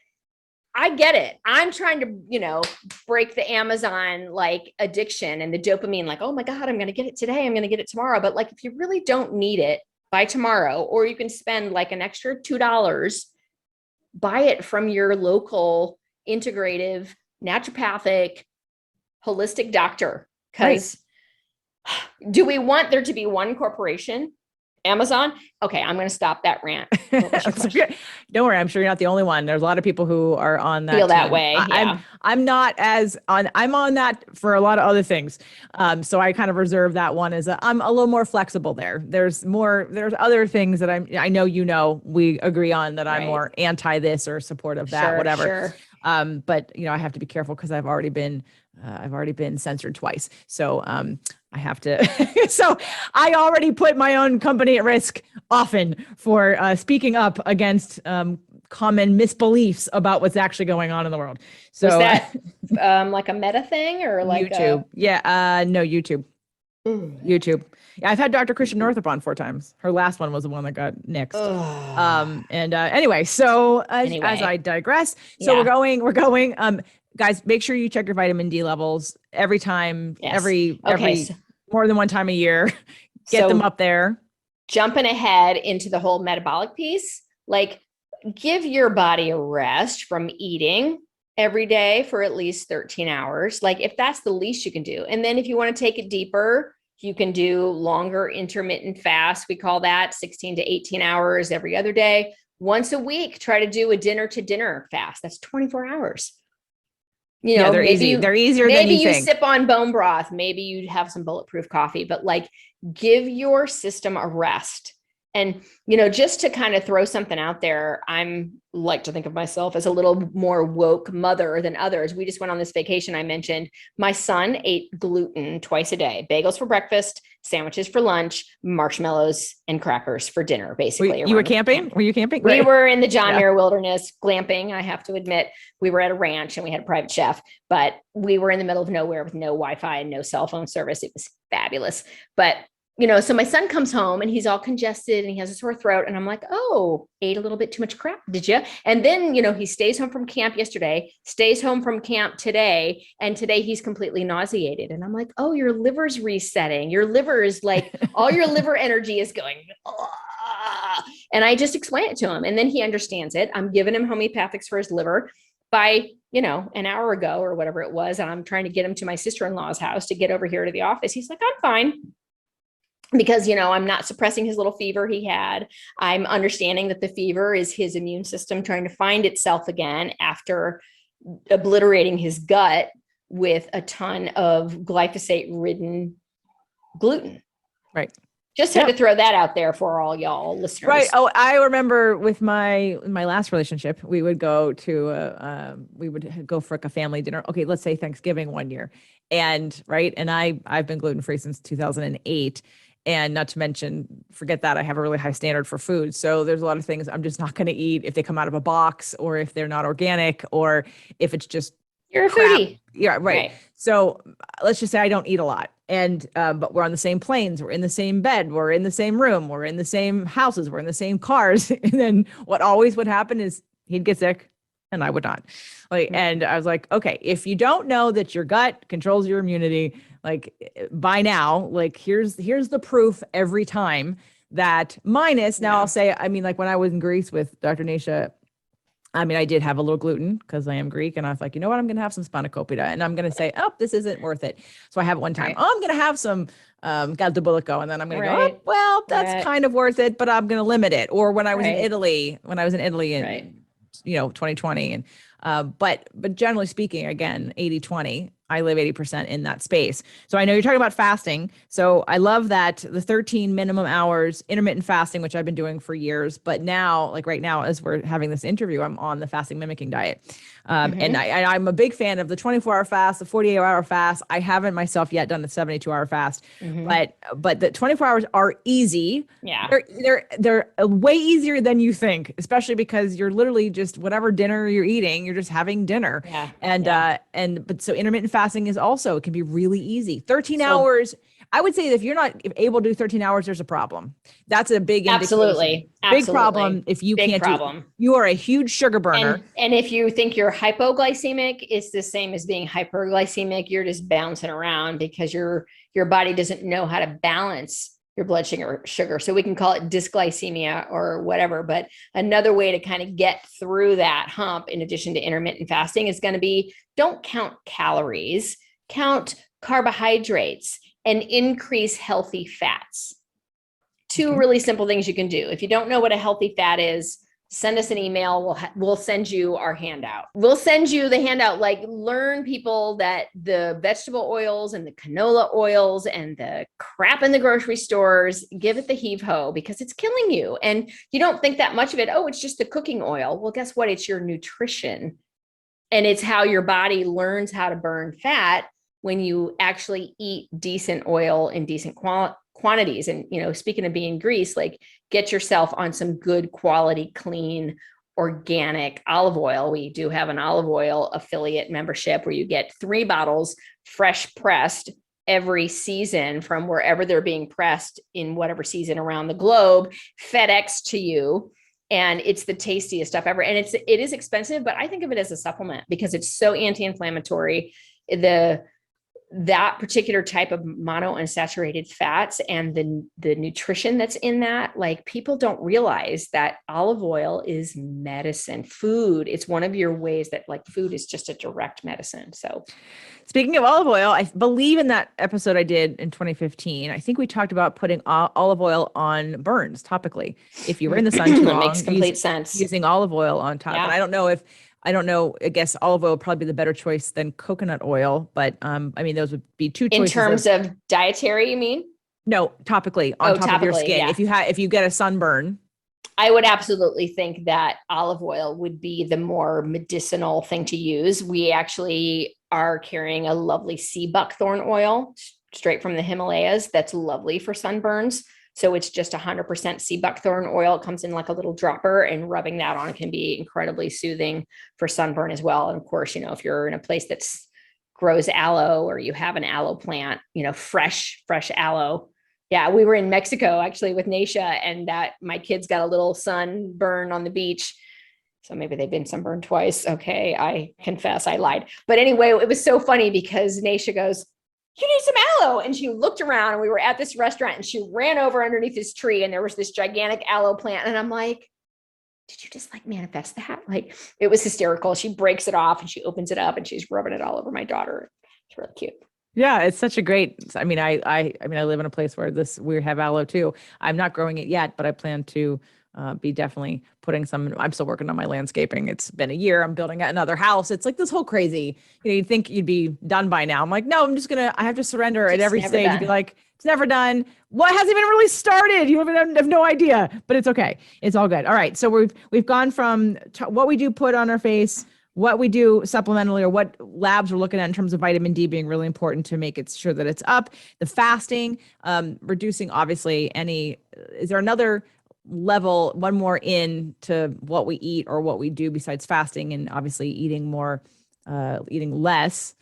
I get it. I'm trying to, break the Amazon like addiction and the dopamine, like, oh my God, I'm going to get it today. I'm going to get it tomorrow. But like, if you really don't need it, by tomorrow, or you can spend like an extra $2, buy it from your local integrative, naturopathic, holistic doctor. Because do we want there to be one corporation? Amazon? Okay, I'm going to stop that rant. Don't worry, I'm sure you're not the only one. There's a lot of people who are on that feel team. that way. Yeah. I'm not as on. I'm on that for a lot of other things. So I kind of reserve that one as I'm a little more flexible there. There's other things that I know we agree on that I'm more anti this or support of that, whatever. Sure. But I have to be careful because I've already been censored twice. So I have to. So I already put my own company at risk often for speaking up against common misbeliefs about what's actually going on in the world. So was that like a meta thing or like YouTube? No, YouTube. YouTube. Yeah, I've had Dr. Christian Northrup on 4 times. Her last one was the one that got nixed. Anyway, so as I digress, so we're going. Guys, make sure you check your vitamin D levels every time, every more than one time a year. Get them up there. Jumping ahead into the whole metabolic piece, like, give your body a rest from eating every day for at least 13 hours. Like, if that's the least you can do. And then if you want to take it deeper, you can do longer intermittent fast. We call that 16 to 18 hours every other day. Once a week, try to do a dinner to dinner fast. That's 24 hours. They're easy. They're easier than you think. Maybe you sip on bone broth. Maybe you have some bulletproof coffee, but like, give your system a rest. And, just to kind of throw something out there, I'm like to think of myself as a little more woke mother than others. We just went on this vacation. I mentioned my son ate gluten twice a day, bagels for breakfast, sandwiches for lunch, marshmallows and crackers for dinner, basically. You were camping? Were you camping? We were in the John Muir Wilderness glamping. I have to admit, we were at a ranch and we had a private chef, but we were in the middle of nowhere with no Wi-Fi and no cell phone service. It was fabulous. But so my son comes home and he's all congested and he has a sore throat. And I'm like, oh, ate a little bit too much crap, did you? And then, he stays home from camp yesterday, stays home from camp today. And today he's completely nauseated. And I'm like, oh, your liver's resetting. Your liver is like, all your liver energy is going. And I just explain it to him. And then he understands it. I'm giving him homeopathics for his liver. By, an hour ago or whatever it was, and I'm trying to get him to my sister-in-law's house to get over here to the office. He's like, I'm fine. Because, I'm not suppressing his little fever he had. I'm understanding that the fever is his immune system trying to find itself again after obliterating his gut with a ton of glyphosate-ridden gluten. Right. Just had to throw that out there for all y'all listeners. Right. Oh, I remember with my last relationship, we would go to for like a family dinner. Okay, let's say Thanksgiving one year, and I've been gluten free since 2008. And not to mention, forget that I have a really high standard for food. So there's a lot of things I'm just not going to eat if they come out of a box or if they're not organic or if it's just you're crap. A foodie. Yeah, right. So let's just say I don't eat a lot. And but we're on the same planes, we're in the same bed, we're in the same room, we're in the same houses, we're in the same cars. And then what always would happen is he'd get sick and I would not. And I was like, okay, if you don't know that your gut controls your immunity, like by now, like here's the proof every time that minus. Now I'll say, I mean, like when I was in Greece with Dr. Nasha I mean, I did have a little gluten because I am Greek, and I was like, you know what? I'm going to have some spanakopita, and I'm going to say, oh, this isn't worth it. So I have it one time. Right. Oh, I'm going to have some galdobulico, and then I'm going to go, oh, Right. well, that's Right. kind of worth it, but I'm going to limit it. Or when I was in Right. Italy, in Right. 2020, and but generally speaking, again, 80/20. I live 80% in that space. So I know you're talking about fasting. So I love that the 13 minimum hours intermittent fasting, which I've been doing for years. But now, like right now, as we're having this interview, I'm on the fasting mimicking diet. And I'm a big fan of the 24-hour fast, the 48-hour fast. I haven't myself yet done the 72-hour fast, but the 24 hours are easy. Yeah. They're way easier than you think, especially because you're literally just whatever dinner you're eating, you're just having dinner. Yeah. But so intermittent fasting is also, it can be really easy. 13 So hours. I would say that if you're not able to do 13 hours, there's a problem. That's a big indication. absolutely. Big Absolutely. problem if you Big can't problem. you are a huge sugar burner. And if you think you're hypoglycemic, it's the same as being hyperglycemic. You're just bouncing around because your body doesn't know how to balance your blood sugar. So we can call it dysglycemia or whatever. But another way to kind of get through that hump, in addition to intermittent fasting, is going to be, don't count calories, count carbohydrates and increase healthy fats. Two really simple things you can do. If you don't know what a healthy fat is, send us an email. We'll send you our handout. We'll send you the handout. Like, learn, people, that the vegetable oils and the canola oils and the crap in the grocery stores, give it the heave ho, because it's killing you. And you don't think that much of it. Oh, it's just the cooking oil. Well, guess what? It's your nutrition. And it's how your body learns how to burn fat when you actually eat decent oil in decent quantities. And, speaking of being grease, like, get yourself on some good quality, clean, organic olive oil. We do have an olive oil affiliate membership where you get 3 bottles fresh pressed every season from wherever they're being pressed in whatever season around the globe, FedEx to you. And it's the tastiest stuff ever. And it is expensive, but I think of it as a supplement because it's so anti-inflammatory. That particular type of monounsaturated fats and the nutrition that's in that, like, people don't realize that olive oil is medicine, food. It's one of your ways that, like, food is just a direct medicine. So speaking of olive oil, I believe in that episode I did in 2015, I think we talked about putting olive oil on burns topically. If you were in the sun too long, that makes complete sense. Using olive oil on top. Yeah. And I don't know, I guess olive oil would probably be the better choice than coconut oil, but I mean, those would be two choices. In terms of dietary, you mean? No, topically, on top of your skin. Yeah. If you get a sunburn. I would absolutely think that olive oil would be the more medicinal thing to use. We actually are carrying a lovely sea buckthorn oil straight from the Himalayas that's lovely for sunburns. So it's just 100% sea buckthorn oil. It comes in like a little dropper, and rubbing that on can be incredibly soothing for sunburn as well. And of course, if you're in a place that grows aloe, or you have an aloe plant, fresh aloe. Yeah, we were in Mexico actually with Nasha, and that my kids got a little sunburn on the beach. So maybe they've been sunburned twice. Okay, I confess I lied. But anyway, it was so funny because Nasha goes, "You need some aloe." And she looked around, and we were at this restaurant, and she ran over underneath this tree, and there was this gigantic aloe plant. And I'm like, did you just like manifest that? Like, it was hysterical. She breaks it off and she opens it up and she's rubbing it all over my daughter. It's really cute. Yeah, it's such a great, I mean, I live in a place where we have aloe too. I'm not growing it yet, but I plan to be definitely putting some. I'm still working on my landscaping. It's been a year. I'm building another house. It's like this whole crazy, you'd think you'd be done by now. I'm like, no, I have to surrender at every stage and be like, it's never done. What hasn't even really started? You have no idea, but it's okay. It's all good. All right. So we've gone from what we do put on our face, what we do supplementally, or what labs we're looking at in terms of vitamin D being really important to make it sure that it's up, the fasting, reducing, obviously, is there another level, one more into what we eat or what we do besides fasting, and obviously eating less?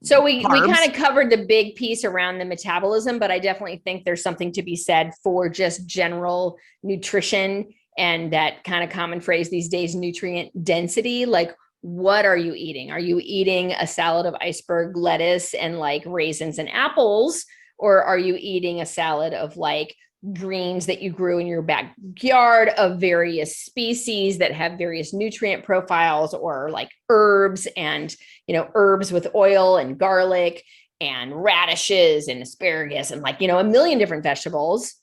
So we kind of covered the big piece around the metabolism, but I definitely think there's something to be said for just general nutrition and that kind of common phrase these days, nutrient density. Like, what are you eating? Are you eating a salad of iceberg lettuce and like raisins and apples? Or are you eating a salad of like greens that you grew in your backyard of various species that have various nutrient profiles, or like herbs and, herbs with oil and garlic and radishes and asparagus and like, a million different vegetables.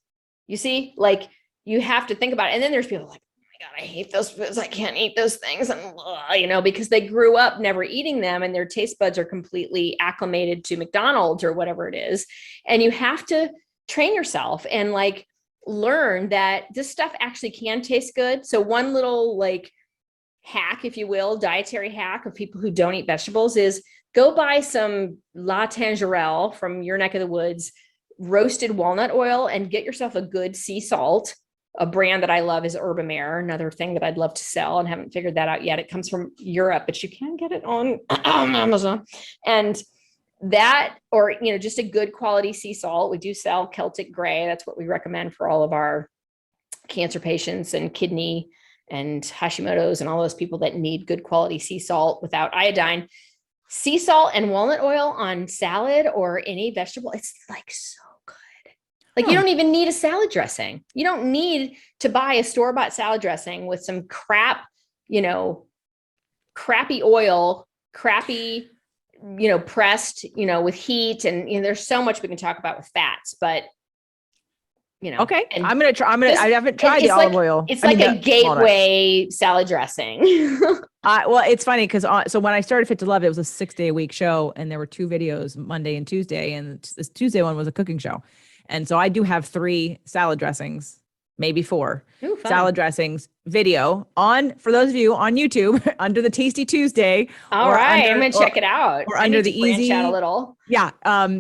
You see, like you have to think about it. And then there's people like, oh my God, I hate those foods. I can't eat those things. And, because they grew up never eating them and their taste buds are completely acclimated to McDonald's or whatever it is. And you have to train yourself and like learn that this stuff actually can taste good. So one little like hack, if you will, dietary hack of people who don't eat vegetables is go buy some La Tangerelle from your neck of the woods, roasted walnut oil, and get yourself a good sea salt. A brand that I love is Herbamare, another thing that I'd love to sell and haven't figured that out yet. It comes from Europe, but you can get it on Amazon. And that, or, just a good quality sea salt. We do sell Celtic gray. That's what we recommend for all of our cancer patients and kidney and Hashimoto's and all those people that need good quality sea salt without iodine. Sea salt and walnut oil on salad or any vegetable. It's like so good. Like you don't even need a salad dressing. You don't need to buy a store-bought salad dressing with some crap, crappy oil, crappy, pressed, with heat. And there's so much we can talk about with fats, but okay. I'm going to try. I haven't tried the olive oil. It's like a gateway salad dressing. Well, it's funny because so when I started Fit to Love, it was a 6-day-a-week show and there were 2 videos, Monday and Tuesday. And this Tuesday one was a cooking show. And so I do have 3 salad dressings, maybe 4 salad dressings video for those of you on YouTube under the Tasty Tuesday. All right. I'm going to check it out. Or under the easy. Out a little. Yeah.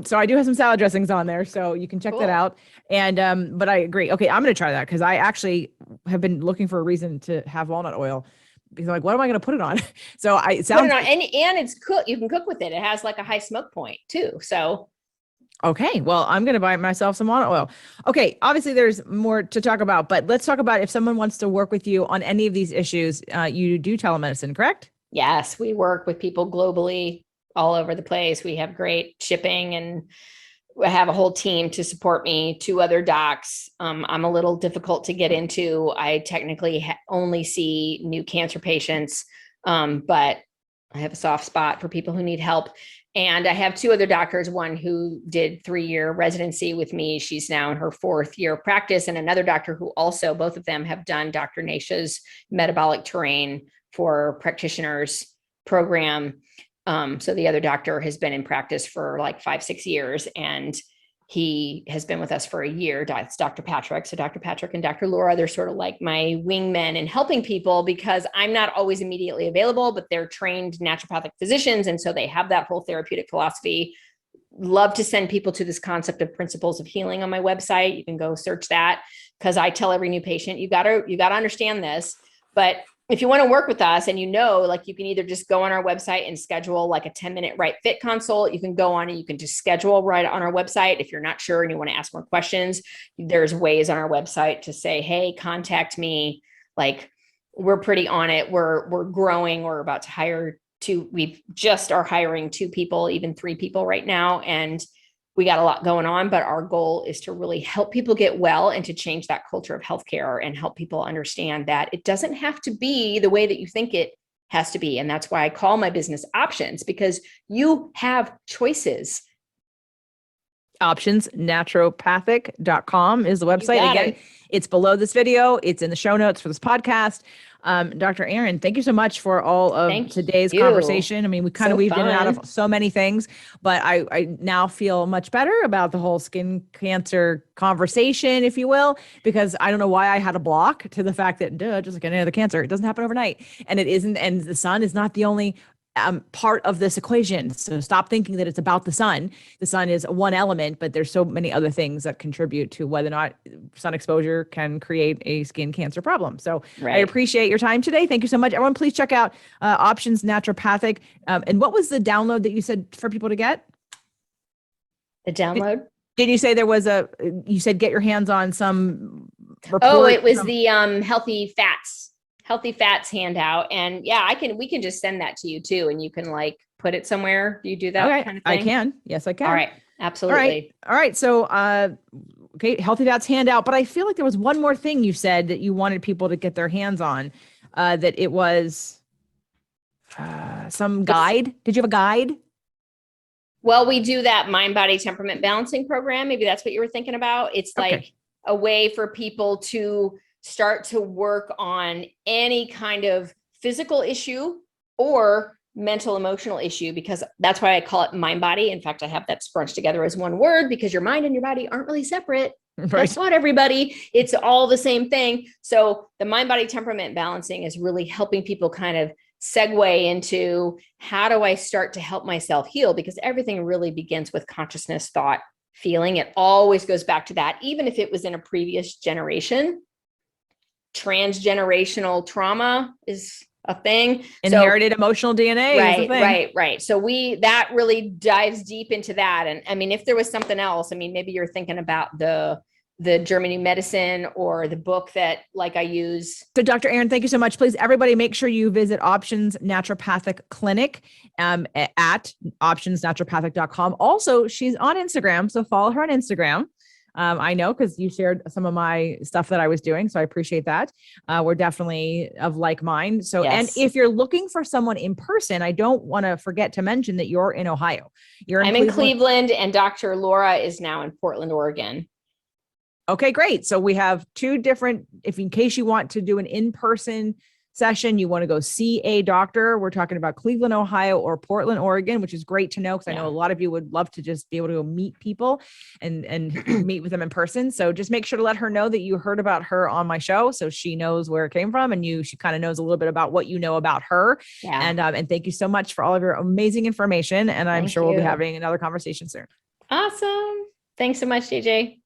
So I do have some salad dressings on there, so you can check that out. And, but I agree. Okay. I'm going to try that because I actually have been looking for a reason to have walnut oil because I'm like, what am I going to put it on? So put it on, and it's cook. You can cook with it. It has like a high smoke point too. So. Okay. Well, I'm going to buy myself some walnut oil. Okay. Obviously there's more to talk about, but let's talk about if someone wants to work with you on any of these issues, you do telemedicine, correct? Yes. We work with people globally all over the place. We have great shipping and I have a whole team to support me, 2 other docs. I'm a little difficult to get into. I technically only see new cancer patients, but I have a soft spot for people who need help. And I have 2 other doctors, one who did 3-year residency with me. She's now in her 4th year of practice, and another doctor who also, both of them have done Dr. Nasha's metabolic terrain for practitioners program. So the other doctor has been in practice for like 5-6 years, and he has been with us for a year. That's Dr. Patrick. So Dr. Patrick and Dr. Laura, they're sort of like my wingmen in helping people because I'm not always immediately available, but they're trained naturopathic physicians. And so they have that whole therapeutic philosophy. Love to send people to this concept of principles of healing on my website. You can go search that because I tell every new patient, you gotta understand this. But if you want to work with us and like you can either just go on our website and schedule like a 10-minute Right Fit consult. You can go on and you can just schedule right on our website. If you're not sure and you want to ask more questions, there's ways on our website to say, hey, contact me. Like we're pretty on it. We're growing. We're about to hire 2. We just are hiring 2 people, even 3 people right now. And we got a lot going on, but our goal is to really help people get well and to change that culture of healthcare and help people understand that it doesn't have to be the way that you think it has to be. And that's why I call my business Options, because you have choices. Options Naturopathic.com is the website. Again, it's below this video. It's in the show notes for this podcast. Dr. Erin, thank you so much for all of today's conversation. I mean, we kind of weaved in and out of so many things, but I now feel much better about the whole skin cancer conversation, if you will, because I don't know why I had a block to the fact that just like any other cancer, it doesn't happen overnight. And it isn't, and the sun is not the only part of this equation. So stop thinking that it's about the sun. The sun is one element, but there's so many other things that contribute to whether or not sun exposure can create a skin cancer problem. So I appreciate your time today. Thank you so much. Everyone, please check out Options Naturopathic. And what was the download that you said for people to get? The download? Did you say there was you said get your hands on some report? Oh, it was the healthy fats handout. And yeah, we can just send that to you too. And you can like put it somewhere. Do you do that kind of thing? I can. Yes, I can. All right. Absolutely. All right. So Okay. Healthy Fats handout. But I feel like there was one more thing you said that you wanted people to get their hands on, that it was some guide. Did you have a guide? Well, we do that mind body temperament balancing program. Maybe that's what you were thinking about. It's like a way for people to start to work on any kind of physical issue or mental emotional issue, because that's why I call it mind body. In fact, I have that scrunched together as one word, because your mind and your body aren't really separate. Right. Guess what, everybody? It's all the same thing. So the mind body temperament balancing is really helping people kind of segue into, how do I start to help myself heal? Because everything really begins with consciousness, thought, feeling. It always goes back to that, even if it was in a previous generation. Transgenerational trauma is a thing. Inherited emotional DNA. Right, is a thing. right. So that really dives deep into that. And I mean, if there was something else, I mean, maybe you're thinking about the Germany medicine or the book that like I use. So Dr. Erin, thank you so much. Please, everybody, make sure you visit Options Naturopathic Clinic at optionsnaturopathic.com. Also, she's on Instagram, so follow her on Instagram. I know, because you shared some of my stuff that I was doing. So I appreciate that. We're definitely of like mind. So, Yes. And if you're looking for someone in person, I don't want to forget to mention that you're in Ohio. I'm in Cleveland, and Dr. Laura is now in Portland, Oregon. Okay, great. So we have two different, if in case you want to do an in-person session, you want to go see a doctor. We're talking about Cleveland, Ohio, or Portland, Oregon, which is great to know, because I know a lot of you would love to just be able to go meet people and meet with them in person. So just make sure to let her know that you heard about her on my show, so she knows where it came from, and she kind of knows a little bit about what you know about her. Yeah. And thank you so much for all of your amazing information. And I'm sure we'll be having another conversation soon. Awesome. Thanks so much, JJ.